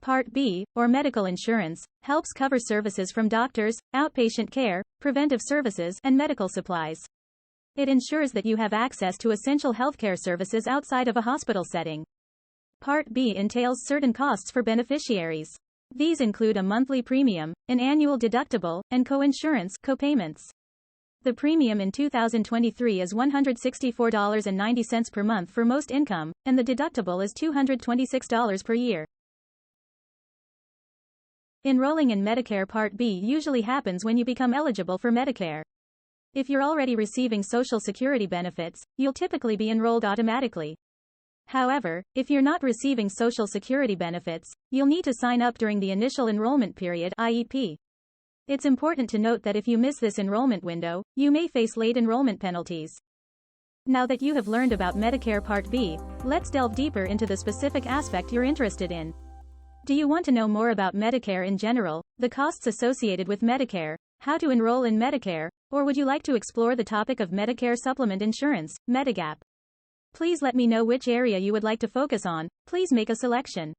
Part B, or medical insurance, helps cover services from doctors, outpatient care, preventive services, and medical supplies. It ensures that you have access to essential healthcare services outside of a hospital setting. Part B entails certain costs for beneficiaries. These include a monthly premium, an annual deductible, and co-insurance copayments. The premium in 2023 is $164.90 per month for most income, and the deductible is $226 per year. Enrolling in Medicare Part B usually happens when you become eligible for Medicare. If you're already receiving Social Security benefits, you'll typically be enrolled automatically. However, if you're not receiving Social Security benefits, you'll need to sign up during the initial enrollment period (IEP). It's important to note that if you miss this enrollment window, you may face late enrollment penalties. Now that you have learned about Medicare Part B, let's delve deeper into the specific aspect you're interested in. Do you want to know more about Medicare in general, the costs associated with Medicare, how to enroll in Medicare, or would you like to explore the topic of Medicare Supplement Insurance, Medigap? Please let me know which area you would like to focus on. Please make a selection.